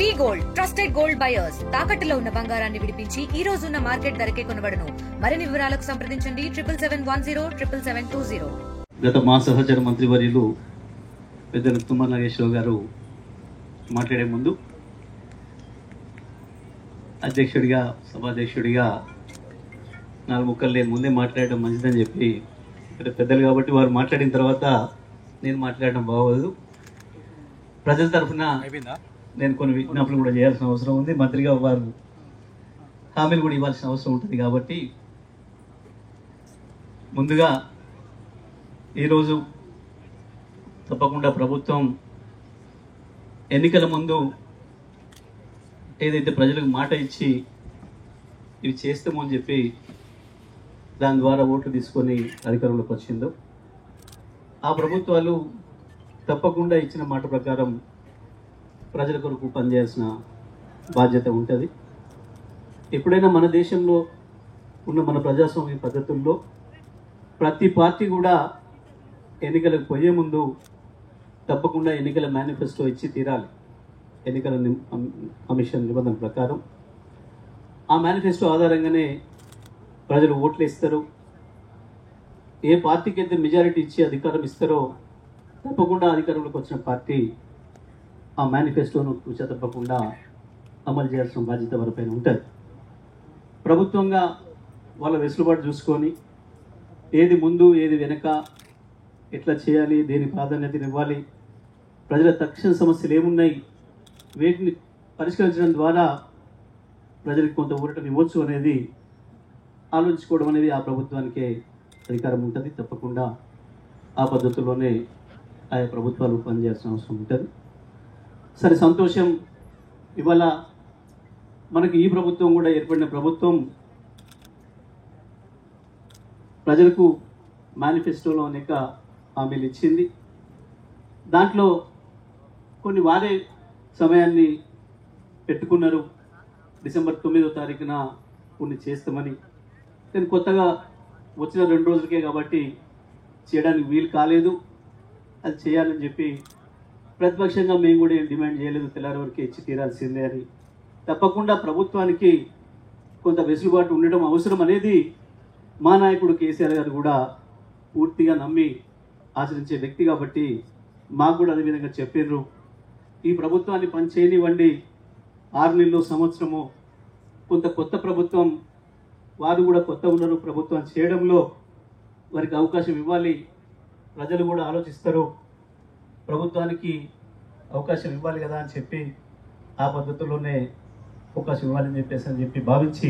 వి gold trusted gold buyers తాకట్టులో ఉన్న బంగారాన్ని విడిపించి ఈ రోజు ఉన్న మార్కెట్ ధరకే కొనబడును. మరిన్ని వివరాలకు సంప్రదించండి 7771077720. గత మా సహచర మంత్రివర్యులు పెద్దలు తుమ్మల నాగేశ్వరరావు గారు మాట్లాడే ముందు అధ్యక్షుడిగా సభాధ్యక్షుడిగా 4 ముక్కలు నేను ముందే మాట్లాడడం మంచిదని చెప్పి ఇక్కడ పెద్దలు కాబట్టి వారు మాట్లాడిన తర్వాత నేను మాట్లాడడం బాగోదు. ప్రజల తరఫున నేను కొన్ని విజ్ఞాపనలు కూడా చేయాల్సిన అవసరం ఉంది. మంత్రిగా వారు హామీలు కూడా ఇవ్వాల్సిన అవసరం ఉంటుంది. కాబట్టి ముందుగా ఈరోజు తప్పకుండా ప్రభుత్వం ఎన్నికల ముందు ఏదైతే ప్రజలకు మాట ఇచ్చి ఇవి చేస్తామని చెప్పి దాని ద్వారా ఓట్లు తీసుకొని అధికారంలోకి వచ్చిందో ఆ ప్రభుత్వాలు తప్పకుండా ఇచ్చిన మాట ప్రకారం ప్రజల కొరకు పనిచేయాల్సిన బాధ్యత ఉంటుంది. ఎప్పుడైనా మన దేశంలో ఉన్న మన ప్రజాస్వామ్య పద్ధతుల్లో ప్రతి పార్టీ కూడా ఎన్నికలకు పోయే ముందు తప్పకుండా ఎన్నికల మేనిఫెస్టో ఇచ్చి తీరాలి. ఎన్నికల కమిషన్ నిబంధన ప్రకారం ఆ మేనిఫెస్టో ఆధారంగానే ప్రజలు ఓట్లు ఇస్తారు. ఏ పార్టీకి అయితే మెజారిటీ ఇచ్చి అధికారం ఇస్తారో తప్పకుండా అధికారంలోకి వచ్చిన పార్టీ ఆ మేనిఫెస్టోను తూచా తప్పకుండా అమలు చేయాల్సిన బాధ్యత వారిపైన ఉంటుంది. ప్రభుత్వంగా వాళ్ళ వెసులుబాటు చూసుకొని ఏది ముందు ఏది వెనక ఎట్లా చేయాలి, దేని ప్రాధాన్యతను ఇవ్వాలి, ప్రజల తక్షణ సమస్యలు ఏమున్నాయి, వీటిని పరిష్కరించడం ద్వారా ప్రజలకు కొంత ఊరటం ఇవ్వచ్చు అనేది ఆలోచించుకోవడం అనేది ఆ ప్రభుత్వానికే అధికారం ఉంటుంది. తప్పకుండా ఆ పద్ధతిలోనే ఆయా ప్రభుత్వాలు పనిచేయాల్సిన అవసరం ఉంటుంది. సరే, సంతోషం. ఇవాళ మనకి ఈ ప్రభుత్వం కూడా ఏర్పడిన ప్రభుత్వం ప్రజలకు మేనిఫెస్టోలో అనేక హామీలు ఇచ్చింది. దాంట్లో కొన్ని వారే సమయాన్ని పెట్టుకున్నారు. డిసెంబర్ 9వ తారీఖున కొన్ని చేస్తామని. నేను కొత్తగా వచ్చిన 2 రోజులకే కాబట్టి చేయడానికి వీలు కాలేదు. అది చేయాలని చెప్పి ప్రతిపక్షంగా మేము కూడా ఏం డిమాండ్ చేయలేదు. తెల్లారి వరకు ఇచ్చి తీరాల్సిందే అని. తప్పకుండా ప్రభుత్వానికి కొంత వెసులుబాటు ఉండడం అవసరం అనేది మా నాయకుడు కేసీఆర్ గారు కూడా పూర్తిగా నమ్మి ఆచరించే వ్యక్తి కాబట్టి మాకు కూడా అదేవిధంగా చెప్పారు. ఈ ప్రభుత్వాన్ని పని చేయనివ్వండి, 6 నెలలు సంవత్సరము కొంత కొత్త ప్రభుత్వం, వారు కూడా కొత్త ఉన్నారు. ప్రభుత్వం చేయడంలో వారికి అవకాశం ఇవ్వాలి. ప్రజలు కూడా ఆలోచిస్తారు, ప్రభుత్వానికి అవకాశం ఇవ్వాలి కదా అని చెప్పి ఆ పద్ధతిలోనే అవకాశం ఇవ్వాలని చెప్పి భావించి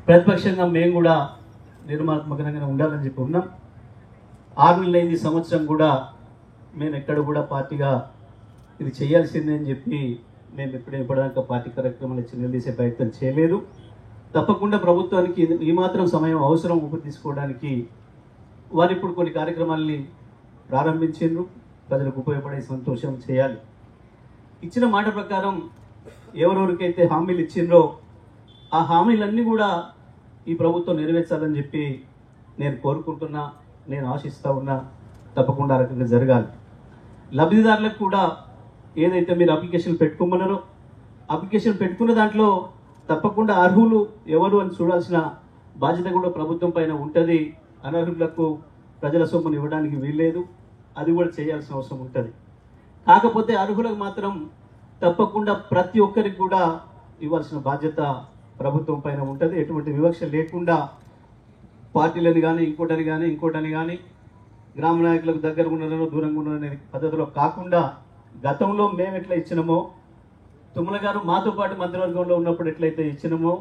ప్రతిపక్షంగా మేము కూడా నిర్మాణాత్మకంగా ఉండాలని చెప్పి ఉన్నాం. 6 నెలలైంది, సంవత్సరం కూడా మేము ఎక్కడ కూడా పార్టీగా ఇది చేయాల్సిందే అని చెప్పి మేము ఎప్పటిదాకా పార్టీ కార్యక్రమాలు నిలదీసే ప్రయత్నం చేయలేదు. తప్పకుండా ప్రభుత్వానికి ఈ మాత్రం సమయం అవసరం ఊపిరి తీసుకోవడానికి వారు ఇప్పుడు కొన్ని కార్యక్రమాలని ప్రారంభించారు. ప్రజలకు ఉపయోగపడే సంతోషం చేయాలి. ఇచ్చిన మాట ప్రకారం ఎవరెవరికైతే హామీలు ఇచ్చిండ్రో ఆ హామీలన్నీ కూడా ఈ ప్రభుత్వం నెరవేర్చాలని చెప్పి నేను కోరుకుంటున్నా, నేను ఆశిస్తూ ఉన్నా. తప్పకుండా ఆ రకంగా జరగాలి. లబ్ధిదారులకు కూడా ఏదైతే మీరు అప్లికేషన్ పెట్టుకోమన్నారో అప్లికేషన్ పెట్టుకున్న దాంట్లో తప్పకుండా అర్హులు ఎవరు అని చూడాల్సిన బాధ్యత కూడా ప్రభుత్వం పైన ఉంటుంది. అనర్హులకు ప్రజల సొమ్మును ఇవ్వడానికి వీల్లేదు. అది కూడా చేయాల్సిన అవసరం ఉంటుంది. కాకపోతే అర్హులకు మాత్రం తప్పకుండా ప్రతి ఒక్కరికి కూడా ఇవ్వాల్సిన బాధ్యత ప్రభుత్వం పైన ఉంటుంది. ఎటువంటి వివక్ష లేకుండా పార్టీలని కానీ ఇంకోటని కానీ గ్రామ నాయకులకు దగ్గర ఉన్నారో దూరంగా ఉన్నారనే పద్ధతిలో కాకుండా గతంలో మేము ఎట్లా ఇచ్చినామో, తుమ్మల గారు మాతో పాటు మంత్రివర్గంలో ఉన్నప్పుడు ఎట్లయితే ఇచ్చినామో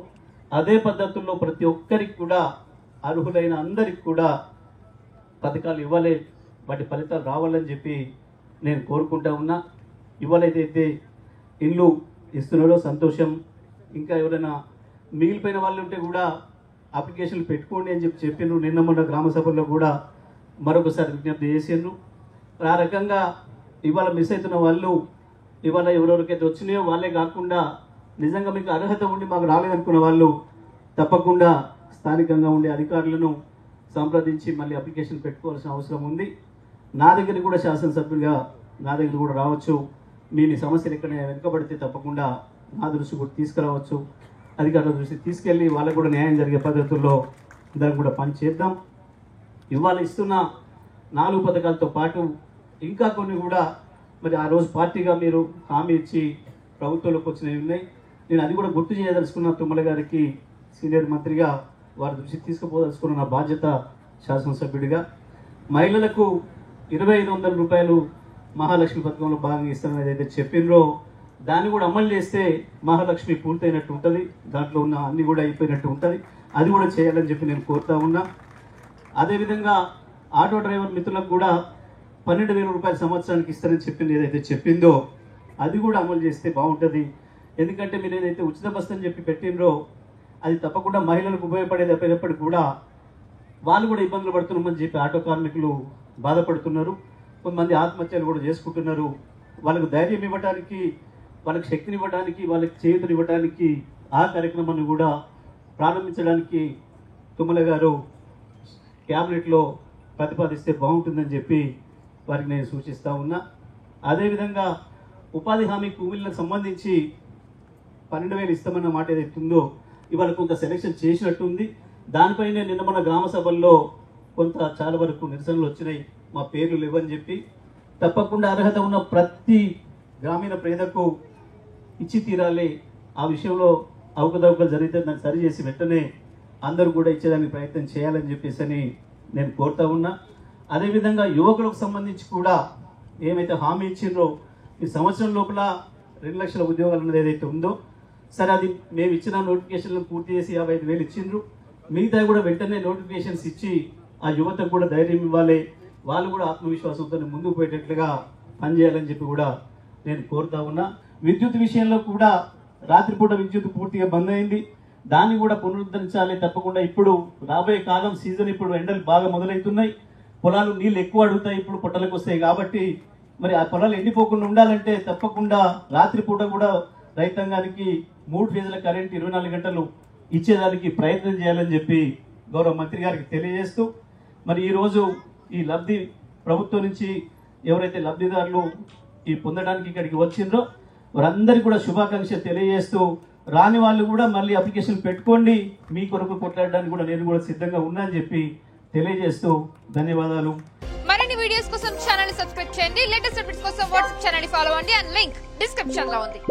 అదే పద్ధతుల్లో ప్రతి ఒక్కరికి కూడా అర్హులైన అందరికి కూడా పథకాలు ఇవ్వాలి, వాటి ఫలితాలు రావాలని చెప్పి నేను కోరుకుంటా ఉన్నా. ఇవ్వాలైతే ఇల్లు ఇస్తున్నారో సంతోషం. ఇంకా ఎవరైనా మిగిలిపోయిన వాళ్ళు ఉంటే కూడా అప్లికేషన్లు పెట్టుకోండి అని చెప్పిండ్రు. నిన్న మొన్న గ్రామ సభల్లో కూడా మరొకసారి విజ్ఞప్తి చేసిండ్రు. ఆ రకంగా ఇవాళ మిస్ అవుతున్న వాళ్ళు ఇవాళ ఎవరెవరికైతే వచ్చినాయో వాళ్ళే కాకుండా నిజంగా మీకు అర్హత ఉండి మాకు రాలేదనుకున్న వాళ్ళు తప్పకుండా స్థానికంగా ఉండే అధికారులను సంప్రదించి మళ్ళీ అప్లికేషన్ పెట్టుకోవాల్సిన అవసరం ఉంది. నా దగ్గర కూడా శాసనసభ్యులుగా నా దగ్గర కూడా రావచ్చు. మీ సమస్యలు ఎక్కడైనా వెనుకబడితే తప్పకుండా నా దృష్టి కూడా తీసుకురావచ్చు, అధికారుల దృష్టి తీసుకెళ్ళి వాళ్ళకు కూడా న్యాయం జరిగే పద్ధతుల్లో దాన్ని కూడా పని చేద్దాం. ఇవాళ ఇస్తున్న 4 పథకాలతో పాటు ఇంకా కొన్ని కూడా మరి ఆ రోజు పార్టీగా మీరు హామీ ఇచ్చి ప్రభుత్వంలోకి వచ్చినవి ఉన్నాయి. నేను అది కూడా గుర్తు చేయదలుచుకున్న తుమ్మల గారికి సీనియర్ మంత్రిగా వారి దృష్టికి తీసుకుపోదలుచుకున్న నా బాధ్యత శాసనసభ్యుడిగా. మహిళలకు 2500 రూపాయలు మహాలక్ష్మి పథకంలో భాగంగా ఇస్తామని ఏదైతే చెప్పిండ్రో దాన్ని కూడా అమలు చేస్తే మహాలక్ష్మి పూర్తయినట్టు ఉంటుంది, దాంట్లో ఉన్న అన్ని కూడా అయిపోయినట్టు ఉంటుంది. అది కూడా చేయాలని చెప్పి నేను కోరుతా ఉన్నా. అదేవిధంగా ఆటో డ్రైవర్ మిత్రులకు కూడా 12,000 రూపాయలు సంవత్సరానికి ఇస్తారని చెప్పింది ఏదైతే చెప్పిందో అది కూడా అమలు చేస్తే బాగుంటుంది. ఎందుకంటే మీరు ఏదైతే ఉచిత బస్సు అని చెప్పి పెట్టినరో అది తప్పకుండా మహిళలకు ఉపయోగపడేది అయిపోయినప్పటికీ కూడా వాళ్ళు కూడా ఇబ్బందులు పడుతున్నామని చెప్పి ఆటో కార్మికులు బాధపడుతున్నారు. కొంతమంది ఆత్మహత్యలు కూడా చేసుకుంటున్నారు. వాళ్ళకు ధైర్యం ఇవ్వడానికి, వాళ్ళకి శక్తిని ఇవ్వడానికి, వాళ్ళకి చేతులు ఇవ్వడానికి ఆ కార్యక్రమాన్ని కూడా ప్రారంభించడానికి తుమ్మల గారు క్యాబినెట్లో ప్రతిపాదిస్తే బాగుంటుందని చెప్పి వారికి నేను సూచిస్తూ ఉన్నా. అదేవిధంగా ఉపాధి హామీ కూలీలకు సంబంధించి 12,000 ఇస్తామన్న మాట ఏదైతే ఉందో ఇవాళ కొంత సెలెక్షన్ చేసినట్టుంది. దానిపైనే నిన్న మన గ్రామ సభల్లో కొంత చాలా వరకు నిరసనలు వచ్చినాయి, మా పేర్లు లేవని చెప్పి. తప్పకుండా అర్హత ఉన్న ప్రతి గ్రామీణ పేదకు ఇచ్చి తీరాలి. ఆ విషయంలో అవకతవకలు జరిగితే దాన్ని సరిచేసి వెంటనే అందరూ కూడా ఇచ్చేదానికి ప్రయత్నం చేయాలని చెప్పేసి అని నేను కోరుతా ఉన్నా. అదేవిధంగా యువకులకు సంబంధించి కూడా ఏమైతే హామీ ఇచ్చిండ్రో ఈ సంవత్సరం లోపల 2 లక్షల ఉద్యోగాలు అన్నది ఏదైతే ఉందో సరే అది మేము ఇచ్చిన నోటిఫికేషన్లను పూర్తి చేసి 55,000 ఇచ్చిండ్రు. మిగతా కూడా వెంటనే నోటిఫికేషన్స్ ఇచ్చి ఆ యువతకు కూడా ధైర్యం ఇవ్వాలి, వాళ్ళు కూడా ఆత్మవిశ్వాసంతో ముందుకు పోయేటట్లుగా పనిచేయాలని చెప్పి కూడా నేను కోరుతా ఉన్నా. విద్యుత్ విషయంలో కూడా రాత్రిపూట విద్యుత్ పూర్తిగా బంద్ అయింది, దాన్ని కూడా పునరుద్ధరించాలి తప్పకుండా. ఇప్పుడు రాబోయే కాలం సీజన్, ఇప్పుడు ఎండలు బాగా మొదలవుతున్నాయి, పొలాలు నీళ్ళు ఎక్కువ అడుగుతాయి, ఇప్పుడు పొట్టలకు వస్తాయి. కాబట్టి మరి ఆ పొలాలు ఎండిపోకుండా ఉండాలంటే తప్పకుండా రాత్రిపూట కూడా రైతాంగానికి 3 ఫేజ్ల కరెంట్ 24 గంటలు ఇచ్చేదానికి ప్రయత్నం చేయాలని చెప్పి గౌరవ మంత్రి గారికి తెలియజేస్తూ మరి ఈరోజు ఈ లబ్ధి ప్రభుత్వం నుంచి ఎవరైతే లబ్ధిదారులు ఈ పొందడానికి ఇక్కడికి వచ్చిండ్రో వారందరికీ కూడా శుభాకాంక్షలు తెలియజేస్తూ రాని వాళ్ళు కూడా మళ్ళీ అప్లికేషన్ పెట్టుకోండి, మీ కొరకు కొట్లాడడానికి కూడా నేను కూడా సిద్ధంగా ఉన్నా అని చెప్పి తెలియజేస్తూ ధన్యవాదాలు. మరిన్ని వీడియోస్ కోసం ఛానల్ ని సబ్స్క్రైబ్ చేయండి. లేటెస్ట్ అప్డేట్స్ కోసం వాట్సాప్ ఛానల్ ని ఫాలో అవ్వండి. అండ్ లింక్ డిస్క్రిప్షన్ లో ఉంది.